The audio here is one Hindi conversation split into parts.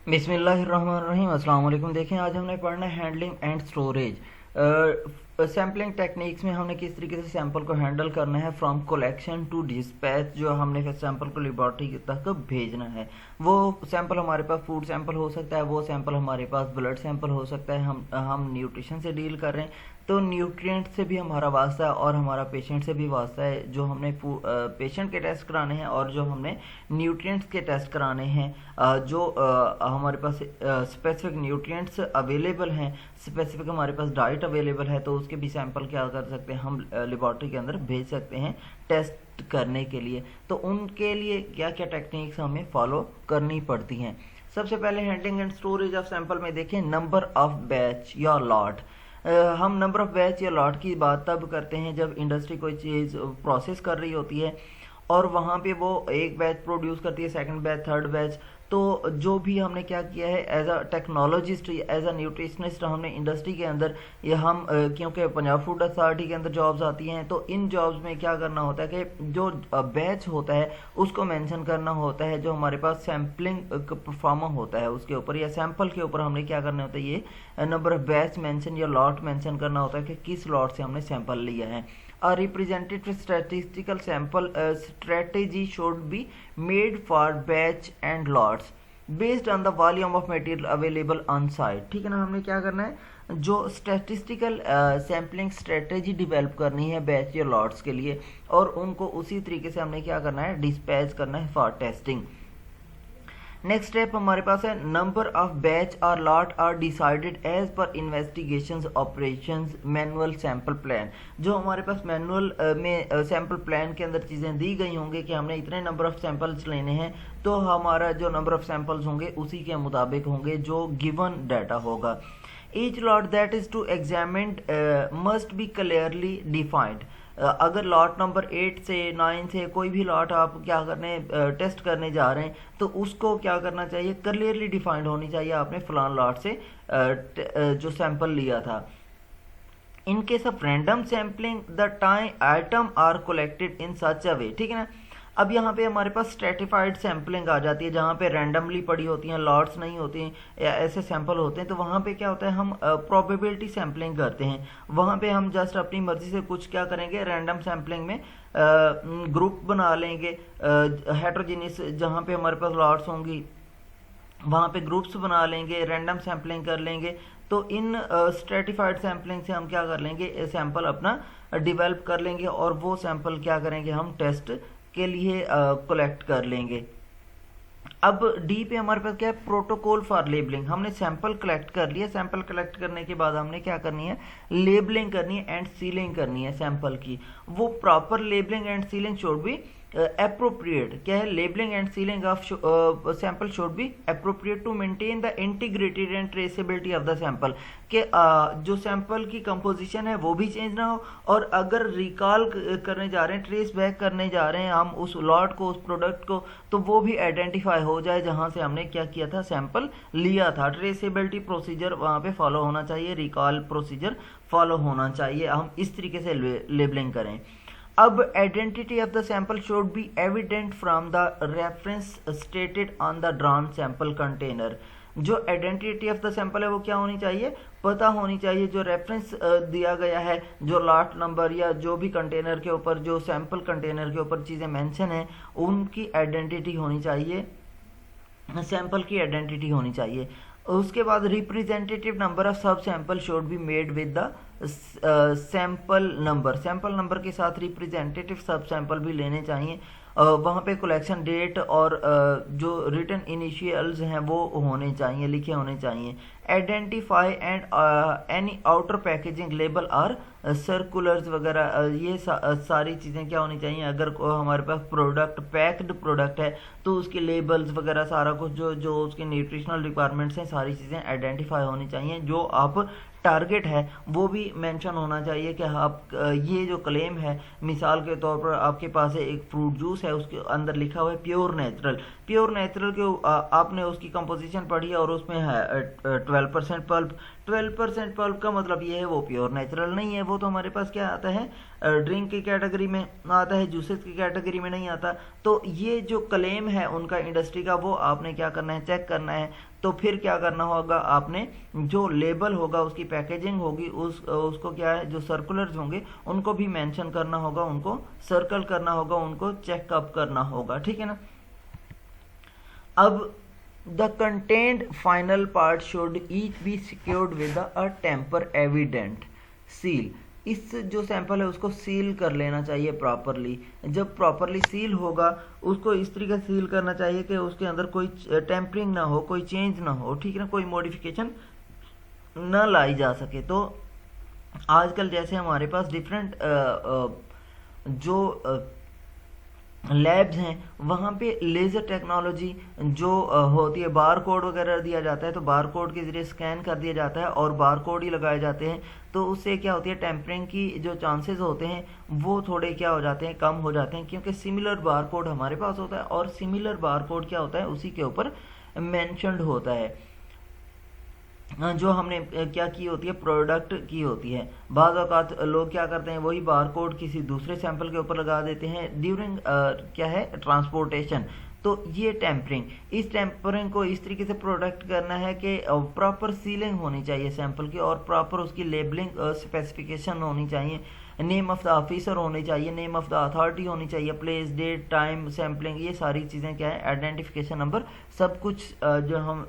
बिस्मिल्लाहिर्रहमानिर्रहीम। अस्सलाम वालेकुम। देखें, आज हमने पढ़ना है handling and storage. Sampling techniques में हमने किस तरीके से सैंपल को हैंडल करना है फ्रॉम कलेक्शन टू डिस्पैच। जो हमने फिर सैंपल को लेबॉर्ट्री तक भेजना है, वो सैंपल हमारे पास फूड सैंपल हो सकता है, वो सैंपल हमारे पास ब्लड सैंपल हो सकता है। हम न्यूट्रिशन से डील कर रहे हैं, तो न्यूट्रिएंट से भी हमारा वास्ता है और हमारा पेशेंट से भी वास्ता है। जो हमने पेशेंट के टेस्ट कराने हैं और जो हमने न्यूट्रिएंट्स के टेस्ट कराने हैं, जो हमारे पास स्पेसिफिक न्यूट्रिएंट्स अवेलेबल हैं, स्पेसिफिक हमारे पास डाइट अवेलेबल है, तो उसके भी सैंपल क्या कर सकते हैं, हम लेबॉर्ट्री के अंदर भेज सकते हैं टेस्ट करने के लिए। तो उनके लिए क्या क्या टेक्निक्स हमें फॉलो करनी पड़ती हैं। सबसे पहले handling and storage of sample में देखें नंबर ऑफ बैच या लॉट। हम नंबर ऑफ बैच या लॉट की बात तब करते हैं जब इंडस्ट्री कोई चीज़ प्रोसेस कर रही होती है और वहाँ पे वो एक बैच प्रोड्यूस करती है, सेकंड बैच, थर्ड बैच। तो जो भी हमने क्या किया है as a technologist, as a nutritionist, हमने इंडस्ट्री के अंदर ये हम क्योंकि पंजाब फूड अथॉरिटी के अंदर जॉब्स आती हैं, तो इन जॉब्स में क्या करना होता है कि जो बैच होता है उसको मेंशन करना होता है। जो हमारे पास सैम्पलिंग परफॉर्मा होता है उसके ऊपर या सैंपल के ऊपर हमने क्या करना होता है, ये नंबर ऑफ बैच मेंशन या लॉट मेंशन करना होता है कि किस लॉट से हमने सैंपल लिया है। A representative statistical sample strategy should be made for batch and lots based on the volume of material available on site। ठीक है ना, हमने क्या करना है, जो स्टैटिस्टिकल सैम्पलिंग स्ट्रेटेजी डिवेल्प करनी है बैच या लॉट्स के लिए, और उनको उसी तरीके से हमने क्या करना है, डिस्पैच करना है फॉर टेस्टिंग। नेक्स्ट स्टेप हमारे पास है नंबर ऑफ बैच और lot are decided as per investigations operations manual sample plan. जो हमारे पास मैनुअल में सैंपल प्लान के अंदर चीज़ें दी गई होंगी कि हमने इतने नंबर ऑफ सैंपल्स लेने हैं, तो हमारा जो नंबर ऑफ सैंपल्स होंगे उसी के मुताबिक होंगे जो गिवन डाटा होगा। Each lot that is to examine must be clearly defined. अगर लॉट नंबर 8 से 9 से कोई भी लॉट आप क्या करने टेस्ट करने जा रहे हैं, तो उसको क्या करना चाहिए, क्लियरली डिफाइंड होनी चाहिए आपने फलान लॉट से जो सैंपल लिया था। In case of random sampling the time items are collected in such a way. ठीक है ना, अब यहाँ पे हमारे पास स्ट्रेटिफाइड सैम्पलिंग आ जाती है जहाँ पे रैंडमली पड़ी होती हैं, लॉट्स नहीं होती हैं या ऐसे सैंपल होते हैं। तो वहाँ पे क्या होता है, हम प्रोबेबिलिटी सैम्पलिंग करते हैं। वहाँ पे हम जस्ट अपनी मर्जी से कुछ क्या करेंगे, रैंडम सैम्पलिंग में ग्रुप बना लेंगे हेट्रोजीनियस, जहाँ पे हमारे पास लॉट्स होंगी वहाँ पे ग्रुप्स बना लेंगे, रैंडम सैम्पलिंग कर लेंगे। तो इन स्ट्रेटिफाइड सैम्पलिंग से हम क्या कर लेंगे, सैंपल अपना डिवेल्प कर लेंगे और वो सैंपल क्या करेंगे, हम टेस्ट के लिए कलेक्ट कर लेंगे। अब डी पे हमारे पास क्या है, प्रोटोकॉल फॉर लेबलिंग। हमने सैंपल कलेक्ट कर लिया, सैंपल कलेक्ट करने के बाद हमने क्या करनी है, लेबलिंग करनी है एंड सीलिंग करनी है सैंपल की। वो proper labelling and sealing should be appropriate। क्या है, labelling and sealing of sample should be appropriate to maintain the integrated and traceability of the sample. के जो सैंपल की कंपोजिशन है वो भी चेंज ना हो, और अगर रिकॉल करने जा रहे हैं, ट्रेस बैक करने जा रहे हैं हम उस लॉट को, उस प्रोडक्ट को, तो वो भी आइडेंटिफाई हो जाए जहां से हमने क्या किया था, सैंपल लिया था। ट्रेसेबिलिटी प्रोसीजर वहां पे फॉलो होना चाहिए, रिकॉल प्रोसीजर फॉलो होना चाहिए। हम इस तरीके से लेबलिंग करें। अब identity of the sample should B evident from the reference stated on the drawn sample container. जो आइडेंटिटी ऑफ द सैंपल है वो क्या होनी चाहिए, पता होनी चाहिए। जो रेफरेंस दिया गया है, जो लॉट नंबर या जो भी कंटेनर के ऊपर, जो सैंपल कंटेनर के ऊपर चीज़ें मेंशन हैं, उनकी आइडेंटिटी होनी चाहिए, सैंपल की आइडेंटिटी होनी चाहिए। उसके बाद रिप्रेजेंटेटिव नंबर ऑफ सब sample should be made with the sample number. Sample number के साथ रिप्रेजेंटेटिव सब सैंपल भी लेने चाहिए। वहाँ पे कलेक्शन डेट और जो रिटन इनिशियल्स हैं वो होने चाहिए, लिखे होने चाहिए। Identify and any outer packaging label और सर्कुलर्स वगैरह, ये सारी चीज़ें क्या होनी चाहिए। अगर हमारे पास प्रोडक्ट पैक्ड प्रोडक्ट है तो उसके लेबल्स वगैरह सारा कुछ जो जो उसके न्यूट्रिशनल रिक्वायरमेंट्स हैं, सारी चीज़ें आइडेंटिफाई होनी चाहिए। जो आप टारगेट है वो भी मेंशन होना चाहिए कि आप ये जो क्लेम है, मिसाल के तौर पर आपके पास एक फ्रूट जूस है, उसके अंदर लिखा हुआ है प्योर नेचुरल। प्योर नेचुरल के आपने उसकी कंपोजिशन पढ़ी और उसमें है 12% पल्प। 12% पल्प का मतलब ये है वो प्योर नेचुरल नहीं है, वो तो हमारे पास क्या आता है, ड्रिंक की कैटेगरी में आता है, जूसेस की कैटेगरी में नहीं आता। तो ये जो क्लेम है उनका इंडस्ट्री का, वो आपने क्या करना है, चेक करना है। तो फिर क्या करना होगा, आपने जो लेबल होगा, उसकी पैकेजिंग होगी, उसको क्या है, जो सर्कुलर्स होंगे उनको भी मेंशन करना होगा, उनको सर्कल करना होगा, उनको चेकअप करना होगा, ठीक है ना। अब the content final part should each B secured with a temper evident seal. इस जो सैंपल है उसको सील कर लेना चाहिए प्रॉपरली। जब प्रॉपरली सील होगा, उसको इस तरीके से सील करना चाहिए कि उसके अंदर कोई टेम्परिंग ना हो, कोई चेंज ना हो, ठीक है ना, कोई मॉडिफिकेशन ना लाई जा सके। तो आजकल जैसे हमारे पास डिफरेंट जो लैब्स हैं, वहाँ पे लेज़र टेक्नोलॉजी जो होती है, बार कोड वगैरह दिया जाता है, तो बार कोड के ज़रिए स्कैन कर दिया जाता है और बार कोड ही लगाए जाते हैं। तो उससे क्या होती है, टेम्परिंग की जो चांसेस होते हैं वो थोड़े क्या हो जाते हैं, कम हो जाते हैं, क्योंकि सिमिलर बार कोड हमारे पास होता है और सिमिलर बार कोड क्या होता है, उसी के ऊपर मैंशनड होता है। जो हमने क्या की होती है, प्रोडक्ट की होती है। बाज़ औक़ात लोग क्या करते हैं, वही बार कोड किसी दूसरे सैंपल के ऊपर लगा देते हैं ड्यूरिंग क्या है, ट्रांसपोर्टेशन। तो ये टेम्परिंग, इस टेम्परिंग को इस तरीके से प्रोडक्ट करना है कि प्रॉपर सीलिंग होनी चाहिए सैंपल की और प्रॉपर उसकी लेबलिंग स्पेसिफिकेशन होनी चाहिए, नेम ऑफ़ द ऑफिसर होनी चाहिए, नेम ऑफ़ द अथॉरिटी होनी चाहिए, प्लेस, डेट, टाइम, सैम्पलिंग, ये सारी चीज़ें क्या है, आइडेंटिफिकेशन नंबर, सब कुछ जो हम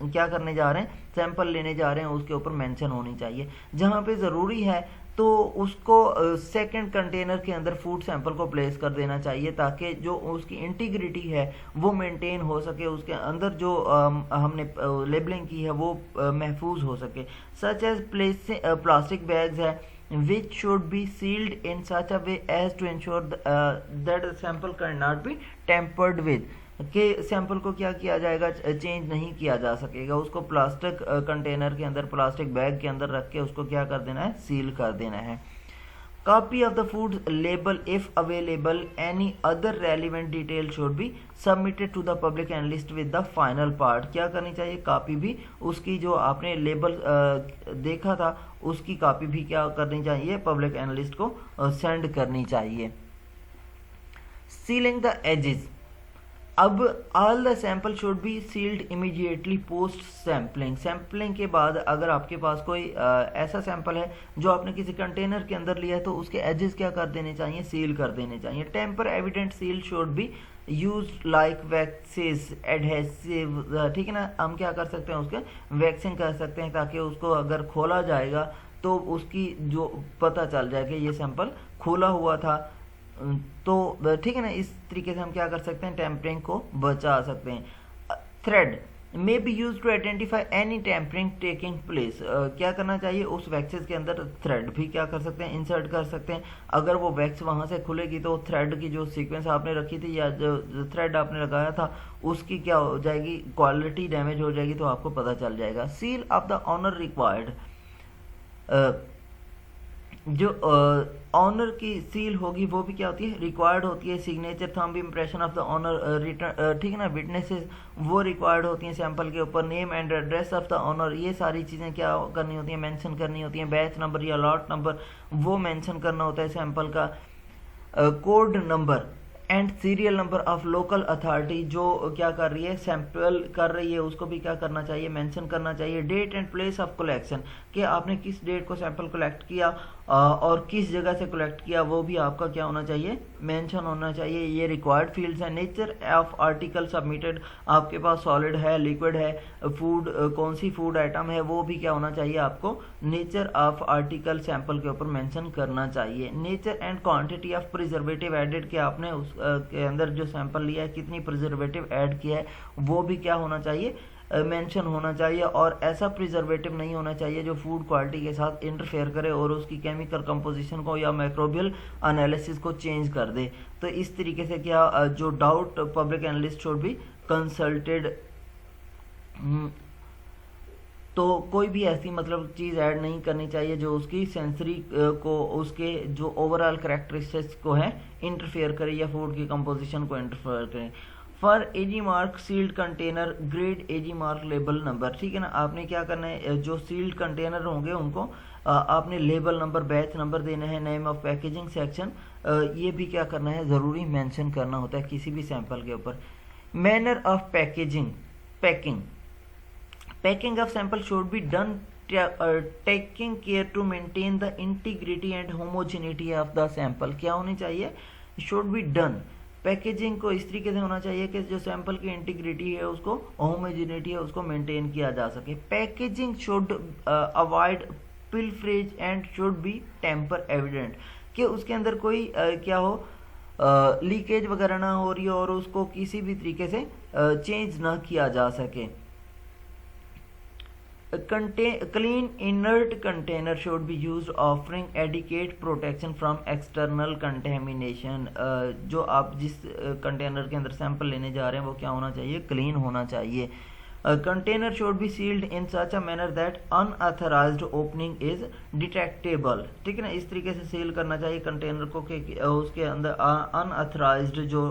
क्या करने जा रहे हैं, सैंपल लेने जा रहे हैं, उसके ऊपर मेंशन होनी चाहिए। जहाँ पे ज़रूरी है तो उसको सेकंड कंटेनर के अंदर फूड सैंपल को प्लेस कर देना चाहिए, ताकि जो उसकी इंटीग्रिटी है वो मेंटेन हो सके, उसके अंदर जो हमने लेबलिंग की है वो महफूज हो सके। सच एज प्लास्टिक बैग्स है which should be sealed in such a way as to ensure that the sample cannot be tampered with, कि सैंपल को क्या किया जाएगा, चेंज नहीं किया जा सकेगा। उसको प्लास्टिक कंटेनर के अंदर, प्लास्टिक बैग के अंदर रख के उसको क्या कर देना है, सील कर देना है। Copy of the food label if available, any other relevant detail should be submitted to the public analyst with the final part. क्या करनी चाहिए, कॉपी भी उसकी, जो आपने लेबल देखा था उसकी कॉपी भी क्या करनी चाहिए, पब्लिक एनालिस्ट को सेंड करनी चाहिए। सीलिंग द एजेस, अब all the sample should be sealed immediately post sampling. Sampling के बाद अगर आपके पास कोई ऐसा सैंपल है जो आपने किसी कंटेनर के अंदर लिया है, तो उसके एजेस क्या कर देने चाहिए, सील कर देने चाहिए। Temper evident seal should be use like waxes adhesive, ठीक है ना। हम क्या कर सकते हैं, उसके वैक्सिंग कर सकते हैं, ताकि उसको अगर खोला जाएगा तो उसकी जो पता चल जाए कि ये सैंपल खोला हुआ था। तो ठीक है ना, इस तरीके से हम क्या कर सकते हैं, टेम्परिंग को बचा सकते हैं। Thread may be use to identify any tampering taking place, क्या करना चाहिए, उस वैक्सेस के अंदर थ्रेड भी क्या कर सकते हैं, इंसर्ट कर सकते हैं। अगर वो वैक्स वहाँ से खुलेगी तो थ्रेड की जो सीक्वेंस आपने रखी थी या जो थ्रेड आपने लगाया था उसकी क्या हो जाएगी, क्वालिटी डैमेज हो जाएगी, तो आपको पता चल जाएगा। Seal of the owner required, जो ऑनर की सील होगी वो भी क्या होती है, रिक्वायर्ड होती है। Signature, thumb impression of the owner return, ठीक है ना, विटनेसेस वो रिक्वायर्ड होती हैं सैंपल के ऊपर। Name and address of the owner, ये सारी चीज़ें क्या करनी होती हैं, मेंशन करनी होती हैं। बैच नंबर या लॉट नंबर वो मेंशन करना होता है सैंपल का। Code number and serial number of local authority, जो क्या कर रही है, सैंपल कर रही है, उसको भी क्या करना चाहिए, मेंशन करना चाहिए। Date and place of collection, कि आपने किस डेट को सैंपल कलेक्ट किया और किस जगह से कलेक्ट किया, वो भी आपका क्या होना चाहिए, मेंशन होना चाहिए। ये रिक्वायर्ड फील्ड्स हैं। नेचर ऑफ आर्टिकल सबमिटेड, आपके पास सॉलिड है, लिक्विड है, फूड, कौन सी फूड आइटम है, वो भी क्या होना चाहिए, आपको नेचर ऑफ आर्टिकल सैंपल के ऊपर मेंशन करना चाहिए। Nature and quantity of preservative added, कि आपने उस के अंदर जो सैंपल लिया है कितनी प्रिजर्वेटिव ऐड किया है, वो भी क्या होना चाहिए, मेंशन होना चाहिए। और ऐसा प्रिजर्वेटिव नहीं होना चाहिए जो फूड क्वालिटी के साथ इंटरफेयर करे और उसकी केमिकल कंपोजिशन को या माइक्रोबियल एनालिसिस को चेंज कर दे। तो इस तरीके से क्या जो doubt public analyst should be consulted, तो कोई भी ऐसी मतलब चीज़ ऐड नहीं करनी चाहिए जो उसकी सेंसरी को, उसके जो ओवरऑल करेक्टरिस्टिक्स को है इंटरफेयर करे या फूड की कंपोजिशन को इंटरफेयर करे। For AG mark sealed container grade AG mark label number, ठीक है ना। आपने क्या करना है, जो सील्ड कंटेनर होंगे उनको आपने लेबल नंबर, बैच नंबर देना है, नेम ऑफ पैकेजिंग सेक्शन, ये भी क्या करना है, ज़रूरी मेंशन करना होता है किसी भी सैंपल के ऊपर। Manner of packaging, packing of sample should be done taking care to maintain the integrity and homogeneity of the sample. क्या होनी चाहिए, शुड बी डन, पैकेजिंग को इस तरीके से होना चाहिए कि जो सैंपल की इंटीग्रिटी है उसको, होमोजेनिटी है उसको मेंटेन किया जा सके। Packaging should avoid pilferage and should be tamper evident, कि उसके अंदर कोई क्या हो, लीकेज वगैरह ना हो रही हो और उसको किसी भी तरीके से चेंज ना किया जा सके। Clean inert container should be used offering adequate protection from external contamination। जो आप जिस कंटेनर के अंदर सैंपल लेने जा रहे हैं वो क्या होना चाहिए, क्लीन होना चाहिए। Container should be sealed in such a manner that unauthorised opening is detectable, ठीक है ना। इस तरीके से सील करना चाहिए कंटेनर को कि उसके अंदर अनऑथराइज्ड जो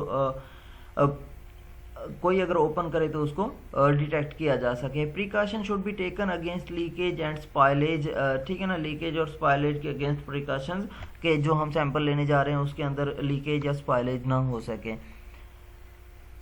कोई अगर ओपन करे तो उसको डिटेक्ट किया जा सके। Precaution should be taken against leakage and spoilage, ठीक है ना। लीकेज और स्पॉयलेज के अगेंस्ट प्रिकॉशंस के जो हम सैंपल लेने जा रहे हैं उसके अंदर लीकेज या स्पॉयलेज ना हो सके।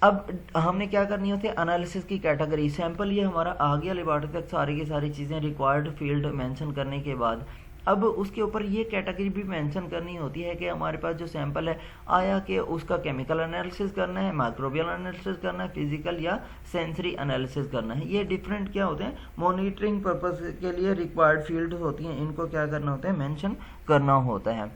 अब हमने क्या करनी होती है, एनालिसिस की कैटेगरी। सैंपल ये हमारा आ गया लेबॉर्ट्री तक, सारी की सारी चीज़ें रिक्वायर्ड फील्ड मेंशन करने के बाद अब उसके ऊपर ये कैटेगरी भी मेंशन करनी होती है कि हमारे पास जो सैंपल है आया कि उसका केमिकल एनालिसिस करना है, माइक्रोबियल एनालिसिस करना है, फिजिकल या सेंसरी एनालिसिस करना है। ये डिफरेंट क्या होते हैं, मॉनिटरिंग पर्पस के लिए रिक्वायर्ड फील्ड होती हैं, इनको क्या करना होता है, मेंशन करना होता है।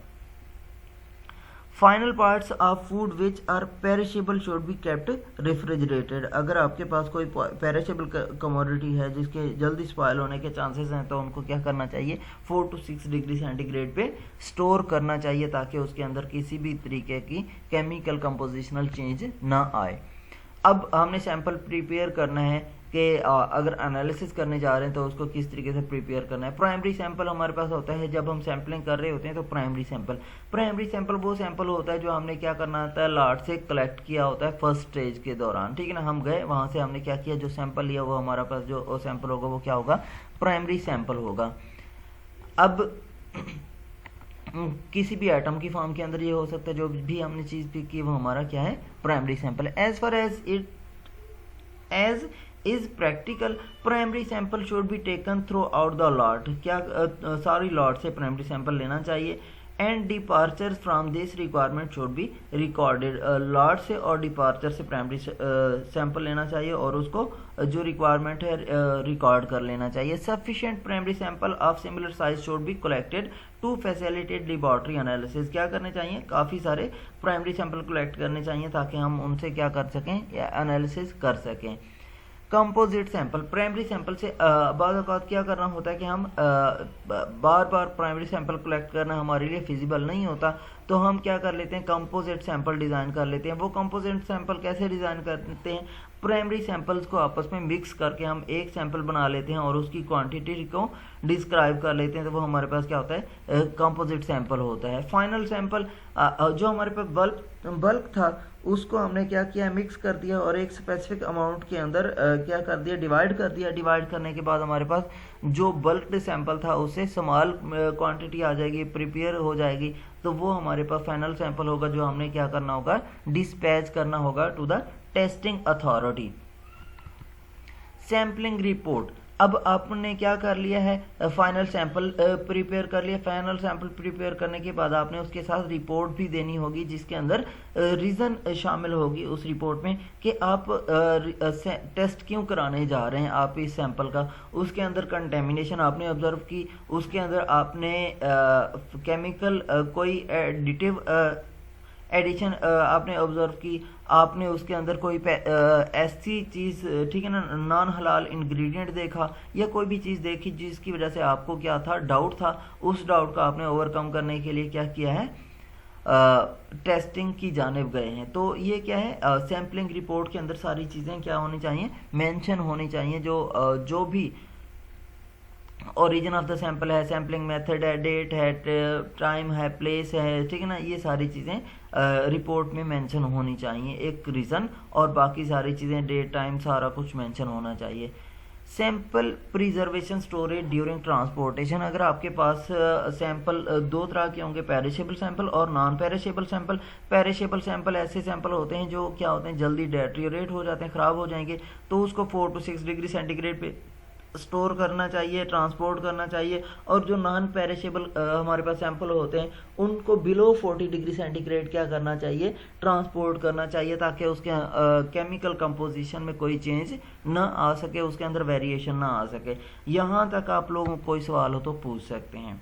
Final parts of food which are perishable should be kept refrigerated. अगर आपके पास कोई पेरिशेबल कमोडिटी है जिसके जल्दी स्पॉयल होने के चांसेस हैं तो उनको क्या करना चाहिए, 4 to 6 डिग्री सेंटीग्रेड पे स्टोर करना चाहिए ताकि उसके अंदर किसी भी तरीके की केमिकल कंपोजिशनल चेंज ना आए। अब हमने सैंपल प्रिपेयर करना है कि अगर एनालिसिस करने जा रहे हैं तो उसको किस तरीके से प्रिपेयर करना है। प्राइमरी सैंपल हमारे पास होता है जब हम सैम्पलिंग कर रहे होते हैं तो प्राइमरी सैंपल वो सैंपल होता है जो हमने क्या करना होता है, लाट से कलेक्ट किया होता है फर्स्ट स्टेज के दौरान, ठीक है ना। हम गए वहाँ से हमने क्या किया, जो सैंपल लिया वो हमारा पास जो सैंपल होगा वो क्या होगा, प्राइमरी सैंपल होगा। अब किसी भी आइटम की फॉर्म के अंदर ये हो सकता है, जो भी हमने चीज़ पिक की वो हमारा क्या है, प्राइमरी सैंपल है। As far as is practical primary sample should be taken throughout the lot. क्या सारी लॉट से प्राइमरी सैंपल लेना चाहिए। And departures from this requirement should be recorded. Lot से और डिपार्चर से प्राइमरी सैंपल लेना चाहिए और उसको जो रिक्वायरमेंट है रिकॉर्ड कर लेना चाहिए। Sufficient primary sample of similar size should be collected to facilitate laboratory analysis. क्या करने चाहिए, काफ़ी सारे प्राइमरी सैंपल कलेक्ट करने चाहिए ताकि हम उनसे क्या कर सकें, या एनालिसिस कर सकें। कंपोजिट सैंपल, प्राइमरी सैंपल से बाद औक़ात क्या करना होता है कि हम बार बार प्राइमरी सैंपल कलेक्ट करना हमारे लिए फिजिबल नहीं होता, तो हम क्या कर लेते हैं, कंपोजिट सैंपल डिज़ाइन कर लेते हैं। वो कंपोजिट सैंपल कैसे डिज़ाइन करते हैं, प्राइमरी सैंपल्स को आपस में मिक्स करके हम एक सैंपल बना लेते हैं और उसकी क्वांटिटी को डिस्क्राइब कर लेते हैं, तो वो हमारे पास क्या होता है, कंपोजिट सैंपल होता है। फाइनल सैंपल जो हमारे पास बल्क था उसको हमने क्या किया, मिक्स कर दिया और एक स्पेसिफिक अमाउंट के अंदर क्या कर दिया, डिवाइड कर दिया। डिवाइड करने के बाद हमारे पास जो बल्क सैंपल था उससे स्मॉल क्वांटिटी आ जाएगी, प्रिपेयर हो जाएगी, तो वो हमारे पास फाइनल सैंपल होगा जो हमने क्या करना होगा, डिस्पैच करना होगा to the testing authority. Sampling report, अब आपने क्या कर लिया है, फाइनल सैंपल प्रिपेयर कर लिया। फाइनल सैंपल प्रिपेयर करने के बाद आपने उसके साथ रिपोर्ट भी देनी होगी जिसके अंदर रीज़न शामिल होगी उस रिपोर्ट में कि आप टेस्ट क्यों कराने जा रहे हैं आप इस सैंपल का। उसके अंदर कंटेमिनेशन आपने ऑब्जर्व की, उसके अंदर आपने केमिकल कोई एडिटिव एडिशन आपने ऑब्जर्व की, आपने उसके अंदर कोई ऐसी चीज़, ठीक है ना, नॉन हलाल इंग्रेडिएंट देखा या कोई भी चीज़ देखी जिसकी वजह से आपको क्या था, डाउट था, उस डाउट का आपने ओवरकम करने के लिए क्या किया है, टेस्टिंग की जानिब गए हैं। तो ये क्या है, सैम्पलिंग रिपोर्ट के अंदर सारी चीज़ें क्या होनी चाहिए, मेंशन होनी चाहिए। जो भी ओरिजिन ऑफ द सैंपल है, सैम्पलिंग मेथड है, डेट है, टाइम है, प्लेस है, ठीक है ना, ये सारी चीज़ें रिपोर्ट में मेंशन होनी चाहिए, एक रीज़न और बाकी सारी चीज़ें डेट टाइम सारा कुछ मेंशन होना चाहिए। Sample preservation storage during transportation, अगर आपके पास सैंपल दो तरह के होंगे, पेरिशेबल सैंपल और non perishable sample. Perishable sample ऐसे सैंपल होते हैं जो क्या होते हैं, जल्दी डेट्रियोरेट हो जाते हैं, ख़राब हो जाएंगे, तो उसको 4 to 6 डिग्री सेंटीग्रेड पे स्टोर करना चाहिए, ट्रांसपोर्ट करना चाहिए। और जो नॉन पेरिशेबल हमारे पास सैंपल होते हैं उनको बिलो 40 डिग्री सेंटीग्रेड क्या करना चाहिए, ट्रांसपोर्ट करना चाहिए, ताकि उसके केमिकल कंपोजिशन में कोई चेंज ना आ सके, उसके अंदर वेरिएशन ना आ सके। यहाँ तक आप लोगों को कोई सवाल हो तो पूछ सकते हैं।